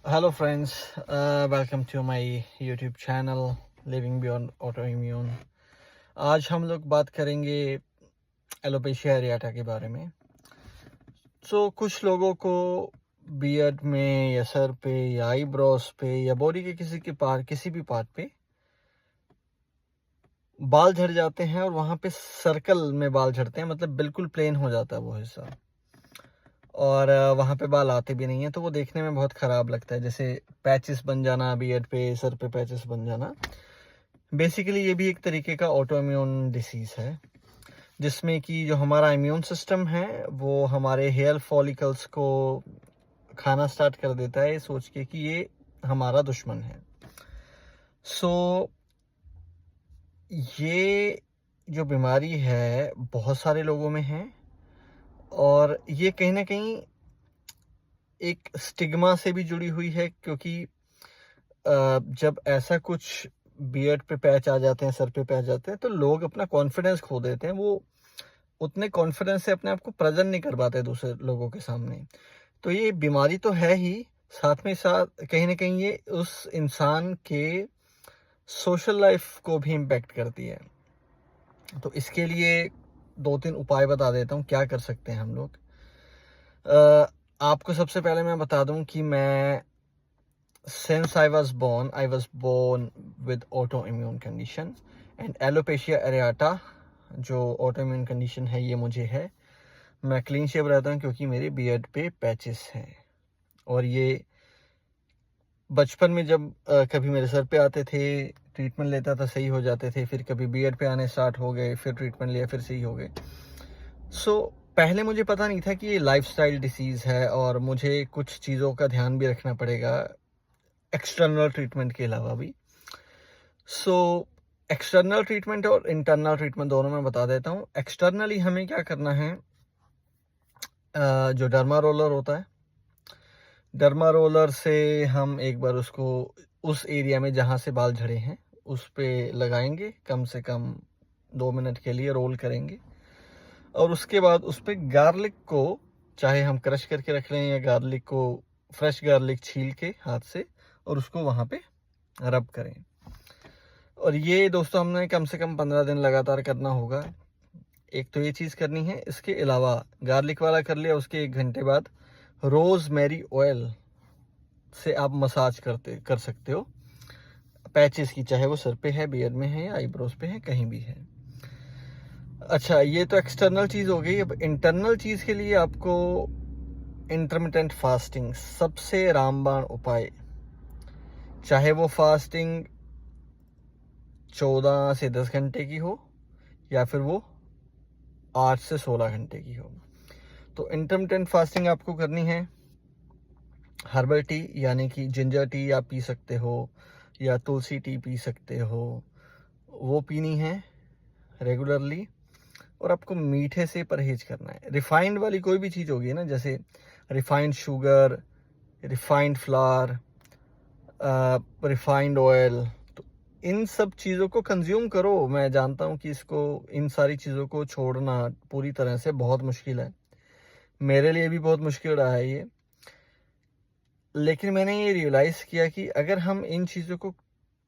Hello friends, welcome to my YouTube channel living beyond autoimmune. आज हम लोग बात करेंगे एलोपेशिया एरियाटा के बारे में। कुछ लोगों को बियर्ड में या सर पे या आईब्रोज पे या बॉडी के किसी भी पार्ट पे बाल झड़ जाते हैं और वहाँ पे सर्कल में बाल झड़ते हैं, मतलब बिल्कुल प्लेन हो जाता है वो हिस्सा, और वहाँ पे बाल आते भी नहीं है, तो वो देखने में बहुत ख़राब लगता है। जैसे पैचेस बन जाना बियर्ड पे, सर पे पैचेस बन जाना। बेसिकली ये भी एक तरीके का ऑटो इम्यून डिसीज़ है, जिसमें कि जो हमारा इम्यून सिस्टम है वो हमारे हेयर फॉलिकल्स को खाना स्टार्ट कर देता है, सोच के कि ये हमारा दुश्मन है। ये जो बीमारी है बहुत सारे लोगों में है, और ये कहीं ना कहीं एक स्टिग्मा से भी जुड़ी हुई है, क्योंकि जब ऐसा कुछ बियर्ड पे पैच आ जाते हैं, सर पे पैच जाते हैं, तो लोग अपना कॉन्फिडेंस खो देते हैं। वो उतने कॉन्फिडेंस से अपने आप को प्रेजेंट नहीं कर पाते दूसरे लोगों के सामने। तो ये बीमारी तो है ही, साथ में साथ कहीं ना कहीं ये उस इंसान के सोशल लाइफ को भी इम्पेक्ट करती है। तो इसके लिए 2-3 उपाय बता देता हूँ क्या कर सकते हैं हम लोग। आपको सबसे पहले मैं बता दूं कि मैं since I was born with autoimmune condition and alopecia areata जो autoimmune condition है ये मुझे है। मैं क्लीन शेव रहता हूँ क्योंकि मेरे बियर्ड पे पैचेस हैं, और ये बचपन में जब कभी मेरे सर पे आते थे, ट्रीटमेंट लेता था, सही हो जाते थे, फिर कभी बियर्ड पे आने स्टार्ट हो गए, फिर ट्रीटमेंट लिया, फिर सही हो गए। पहले मुझे पता नहीं था कि ये लाइफस्टाइल डिसीज़ है और मुझे कुछ चीज़ों का ध्यान भी रखना पड़ेगा एक्सटर्नल ट्रीटमेंट के अलावा भी। एक्सटर्नल ट्रीटमेंट और इंटरनल ट्रीटमेंट दोनों मैं बता देता हूँ। एक्सटर्नली हमें क्या करना है, जो डर्मा रोलर होता है, डर्मा रोलर से हम एक बार उसको उस एरिया में जहाँ से बाल झड़े हैं उस पे लगाएंगे, कम से कम 2 मिनट के लिए रोल करेंगे, और उसके बाद उस पर गार्लिक को चाहे हम क्रश करके रख लें या गार्लिक को फ्रेश गार्लिक छील के हाथ से और उसको वहाँ पे रब करें। और ये दोस्तों हमने कम से कम 15 दिन लगातार करना होगा। एक तो ये चीज़ करनी है, इसके अलावा गार्लिक वाला कर लिया, उसके 1 घंटे बाद रोज़मेरी ऑयल से आप मसाज कर सकते हो पैचेस की, चाहे वो सर पे है, बियर्ड में है, या आईब्रोज पे है, कहीं भी है। अच्छा, ये तो एक्सटर्नल चीज़ हो गई। अब इंटरनल चीज़ के लिए आपको इंटरमिटेंट फास्टिंग सबसे रामबाण उपाय, चाहे वो फास्टिंग 14 से 10 घंटे की हो या फिर वो 8 से 16 घंटे की हो। तो इंटरमिटेंट फास्टिंग आपको करनी है। हर्बल टी यानी कि जिंजर टी आप पी सकते हो या तुलसी टी पी सकते हो, वो पीनी है रेगुलरली। और आपको मीठे से परहेज करना है। रिफाइंड वाली कोई भी चीज़ होगी ना, जैसे refined sugar, refined flour, refined oil, तो इन सब चीज़ों को कंज्यूम करो। मैं जानता हूँ कि इन सारी चीज़ों को छोड़ना पूरी तरह से बहुत मुश्किल है, मेरे लिए भी बहुत मुश्किल रहा है ये। लेकिन मैंने ये रियलाइज़ किया कि अगर हम इन चीज़ों को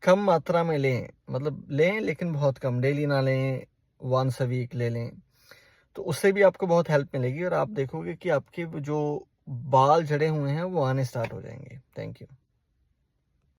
कम मात्रा में लें, मतलब लें लेकिन बहुत कम, डेली ना लें, वंस अ वीक ले लें, तो उससे भी आपको बहुत हेल्प मिलेगी और आप देखोगे कि आपके जो बाल झड़े हुए हैं वो आने स्टार्ट हो जाएंगे। Thank you.